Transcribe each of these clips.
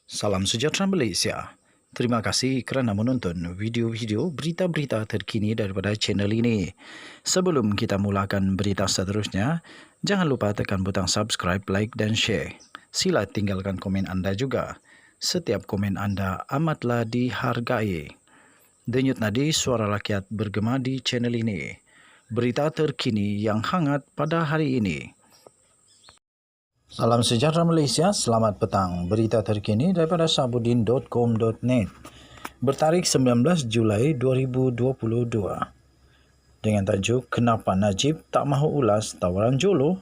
Salam sejahtera Malaysia. Terima kasih kerana menonton video-video berita-berita terkini daripada channel ini. Sebelum kita mulakan berita seterusnya, jangan lupa tekan butang subscribe, like dan share. Sila tinggalkan komen anda juga. Setiap komen anda amatlah dihargai. Denyut nadi suara rakyat bergema di channel ini. Berita terkini yang hangat pada hari ini. Salam sejahtera Malaysia, selamat petang. Berita terkini daripada sabudin.com.net bertarikh 19 Julai 2022 dengan tajuk Kenapa Najib tak mahu ulas tawaran Jolo?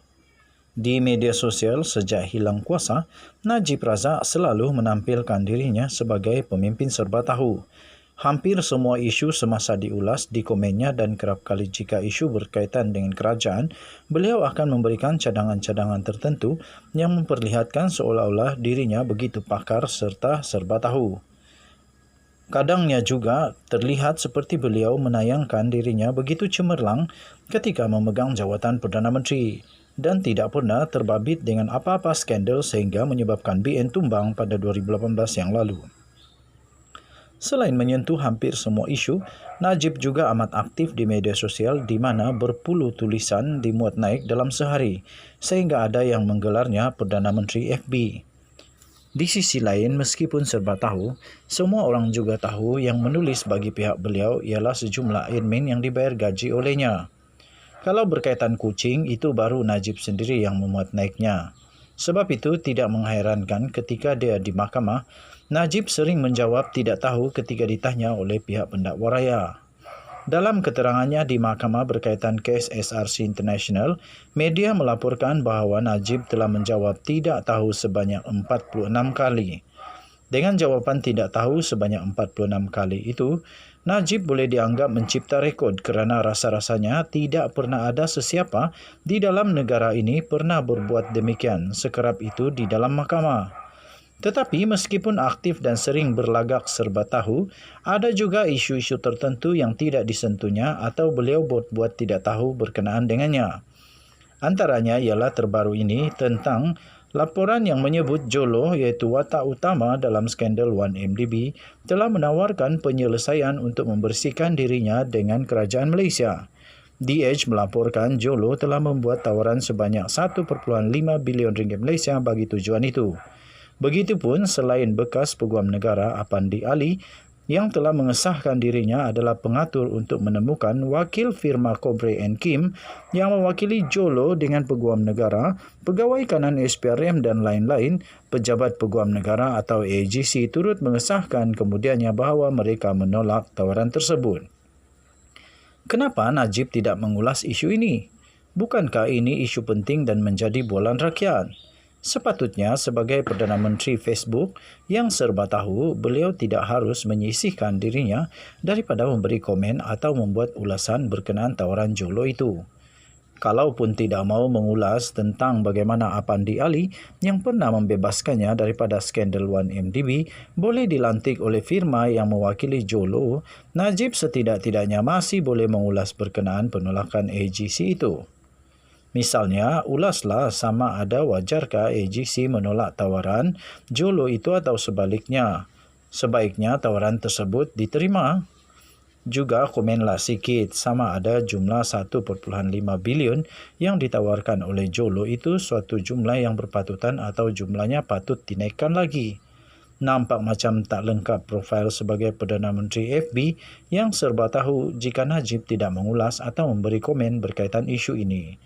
Di media sosial sejak hilang kuasa, Najib Razak selalu menampilkan dirinya sebagai pemimpin serba tahu. Hampir semua isu semasa diulas di komennya dan kerap kali jika isu berkaitan dengan kerajaan, beliau akan memberikan cadangan-cadangan tertentu yang memperlihatkan seolah-olah dirinya begitu pakar serta serba tahu. Kadangnya juga terlihat seperti beliau menayangkan dirinya begitu cemerlang ketika memegang jawatan Perdana Menteri dan tidak pernah terbabit dengan apa-apa skandal sehingga menyebabkan BN tumbang pada 2018 yang lalu. Selain menyentuh hampir semua isu, Najib juga amat aktif di media sosial di mana berpuluh tulisan dimuat naik dalam sehari, sehingga ada yang menggelarnya Perdana Menteri FB. Di sisi lain, meskipun serba tahu, semua orang juga tahu yang menulis bagi pihak beliau ialah sejumlah admin yang dibayar gaji olehnya. Kalau berkaitan kucing, itu baru Najib sendiri yang memuat naiknya. Sebab itu tidak mengherankan ketika dia di mahkamah, Najib sering menjawab tidak tahu ketika ditanya oleh pihak pendakwa raya. Dalam keterangannya di mahkamah berkaitan kes SRC International, media melaporkan bahawa Najib telah menjawab tidak tahu sebanyak 46 kali. Dengan jawapan tidak tahu sebanyak 46 kali itu, Najib boleh dianggap mencipta rekod kerana rasa-rasanya tidak pernah ada sesiapa di dalam negara ini pernah berbuat demikian sekerap itu di dalam mahkamah. Tetapi meskipun aktif dan sering berlagak serba tahu, ada juga isu-isu tertentu yang tidak disentuhnya atau beliau buat tidak tahu berkenaan dengannya. Antaranya ialah terbaru ini tentang laporan yang menyebut Jolo iaitu watak utama dalam skandal 1MDB telah menawarkan penyelesaian untuk membersihkan dirinya dengan kerajaan Malaysia. DH melaporkan Jolo telah membuat tawaran sebanyak 1.5 bilion ringgit Malaysia bagi tujuan itu. Begitupun selain bekas Peguam Negara Apandi Ali yang telah mengesahkan dirinya adalah pengatur untuk menemukan wakil firma Cobre & Kim yang mewakili Jolo dengan Peguam Negara, pegawai kanan SPRM dan lain-lain, pejabat Peguam Negara atau AGC turut mengesahkan kemudiannya bahawa mereka menolak tawaran tersebut. Kenapa Najib tidak mengulas isu ini? Bukankah ini isu penting dan menjadi bualan rakyat? Sepatutnya sebagai Perdana Menteri Facebook yang serba tahu, beliau tidak harus menyisihkan dirinya daripada memberi komen atau membuat ulasan berkenaan tawaran Jolo itu. Kalaupun tidak mahu mengulas tentang bagaimana Apandi Ali yang pernah membebaskannya daripada skandal 1MDB boleh dilantik oleh firma yang mewakili Jolo, Najib setidak-tidaknya masih boleh mengulas berkenaan penolakan AGC itu. Misalnya, ulaslah sama ada wajarkah AGC menolak tawaran Jolo itu atau sebaliknya. Sebaiknya tawaran tersebut diterima. Juga komenlah sikit sama ada jumlah 1.5 bilion yang ditawarkan oleh Jolo itu suatu jumlah yang berpatutan atau jumlahnya patut dinaikkan lagi. Nampak macam tak lengkap profil sebagai Perdana Menteri FB yang serba tahu jika Najib tidak mengulas atau memberi komen berkaitan isu ini.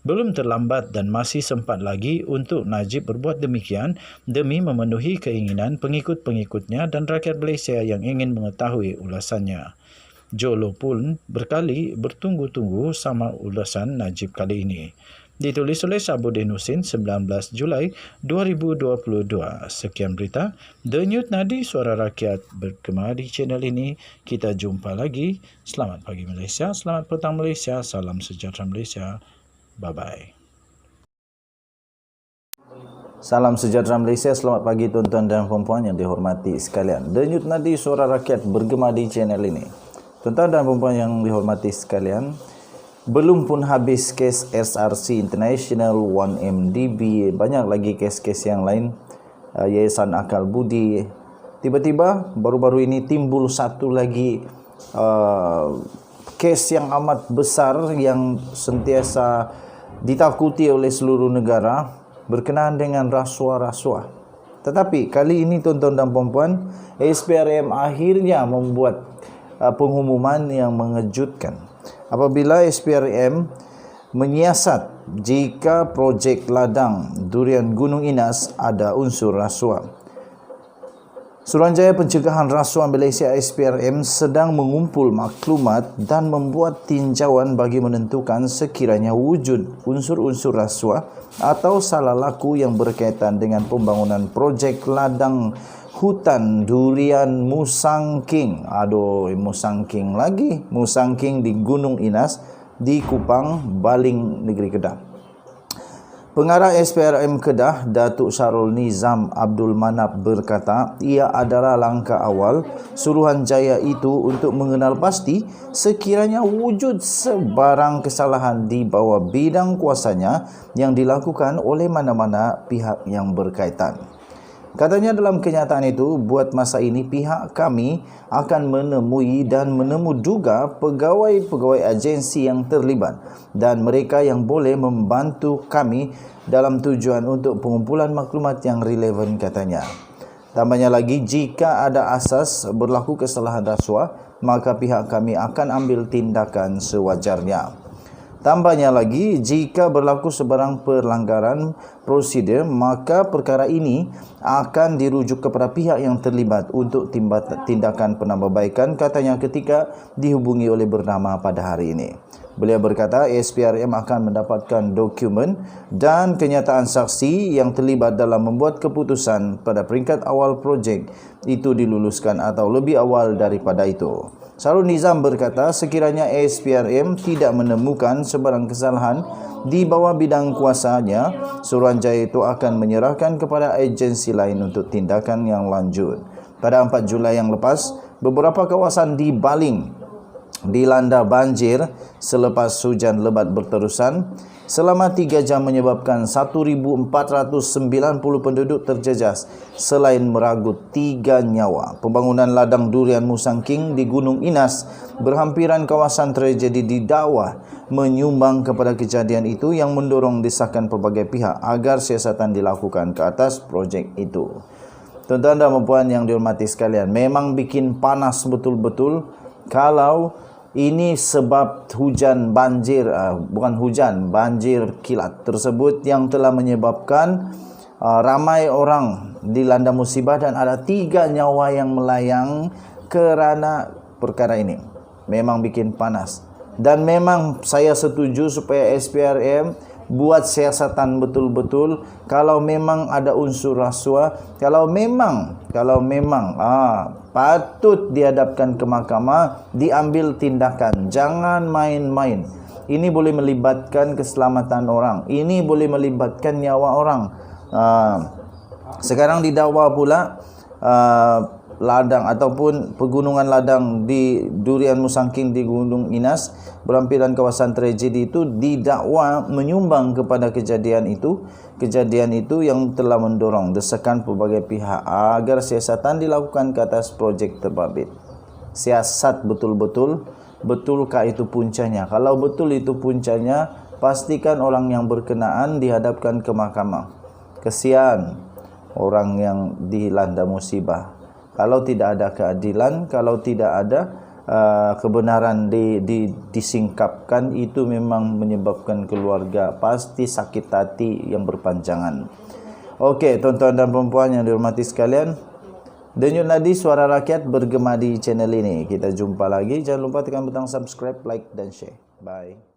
Belum terlambat dan masih sempat lagi untuk Najib berbuat demikian demi memenuhi keinginan pengikut-pengikutnya dan rakyat Malaysia yang ingin mengetahui ulasannya. Jolo pun berkali bertunggu-tunggu sama ulasan Najib kali ini. Ditulis oleh Sabudin Husin 19 Julai 2022. Sekian berita Denyut Nadi Suara Rakyat bergema di channel ini. Kita jumpa lagi. Selamat pagi Malaysia, selamat petang Malaysia, salam sejahtera Malaysia. Bye-bye. Salam sejahtera Malaysia, selamat pagi tuan-tuan dan puan-puan yang dihormati sekalian. Denyut Nadi Suara Rakyat bergema di channel ini. Tuan-tuan dan puan-puan yang dihormati sekalian, belum pun habis kes SRC International 1MDB, banyak lagi kes-kes yang lain Yayasan Akal Budi. Tiba-tiba baru-baru ini timbul satu lagi kes yang amat besar yang sentiasa ditakuti oleh seluruh negara berkenaan dengan rasuah-rasuah. Tetapi kali ini tuan-tuan dan puan-puan, SPRM akhirnya membuat pengumuman yang mengejutkan. Apabila SPRM menyiasat jika projek ladang durian Gunung Inas ada unsur rasuah. Suruhanjaya Pencegahan Rasuah Malaysia SPRM sedang mengumpul maklumat dan membuat tinjauan bagi menentukan sekiranya wujud unsur-unsur rasuah atau salah laku yang berkaitan dengan pembangunan projek ladang hutan durian Musangking. Musangking lagi. Musangking di Gunung Inas di Kupang, Baling, Negeri Kedah. Pengarah SPRM Kedah, Datuk Syarul Nizam Abdul Manap berkata, ia adalah langkah awal Suruhanjaya itu untuk mengenal pasti sekiranya wujud sebarang kesalahan di bawah bidang kuasanya yang dilakukan oleh mana-mana pihak yang berkaitan. Katanya dalam kenyataan itu, buat masa ini pihak kami akan menemui dan juga pegawai-pegawai agensi yang terlibat dan mereka yang boleh membantu kami dalam tujuan untuk pengumpulan maklumat yang relevan, katanya. Tambahnya lagi, jika ada asas berlaku kesalahan rasuah, maka pihak kami akan ambil tindakan sewajarnya. Tambahnya lagi, jika berlaku sebarang pelanggaran prosedur, maka perkara ini akan dirujuk kepada pihak yang terlibat untuk tindakan penambahbaikan, katanya ketika dihubungi oleh bernama pada hari ini. Beliau berkata SPRM akan mendapatkan dokumen dan kenyataan saksi yang terlibat dalam membuat keputusan pada peringkat awal projek itu diluluskan atau lebih awal daripada itu. Syarul Nizam berkata sekiranya SPRM tidak menemukan sebarang kesalahan di bawah bidang kuasanya, Suruhanjaya itu akan menyerahkan kepada agensi lain untuk tindakan yang lanjut. Pada 4 Julai yang lepas, beberapa kawasan di Baling dilanda banjir selepas hujan lebat berterusan selama 3 jam menyebabkan 1,490 penduduk terjejas selain meragut 3 nyawa. Pembangunan ladang durian Musangking di Gunung Inas berhampiran kawasan tragedi didakwa menyumbang kepada kejadian itu yang mendorong desakan pelbagai pihak agar siasatan dilakukan ke atas projek itu. Tuan-tuan dan puan yang dihormati sekalian, memang bikin panas betul-betul kalau ini sebab hujan banjir, banjir kilat tersebut yang telah menyebabkan ramai orang dilanda musibah dan ada 3 nyawa yang melayang kerana perkara ini. Memang bikin panas. Dan memang saya setuju supaya SPRM buat siasatan betul-betul kalau memang ada unsur rasuah, kalau memang patut dihadapkan ke mahkamah, diambil tindakan. Jangan main-main. Ini boleh melibatkan keselamatan orang. Ini boleh melibatkan nyawa orang. Sekarang didakwa pula ladang ataupun pegunungan ladang di durian Musangking di Gunung Inas berhampiran kawasan tragedi itu didakwa menyumbang kepada kejadian itu yang telah mendorong desakan pelbagai pihak agar siasatan dilakukan ke atas projek terbabit. Siasat betul-betul, betulkah itu puncanya? Kalau betul itu puncanya, pastikan orang yang berkenaan dihadapkan ke mahkamah. Kesian orang yang dilanda musibah. Kalau tidak ada keadilan, kalau tidak ada kebenaran disingkapkan, itu memang menyebabkan keluarga pasti sakit hati yang berpanjangan. Okey, tuan-tuan dan puan yang dihormati sekalian, Denyut Nadi Suara Rakyat bergema di channel ini. Kita jumpa lagi. Jangan lupa tekan butang subscribe, like dan share. Bye.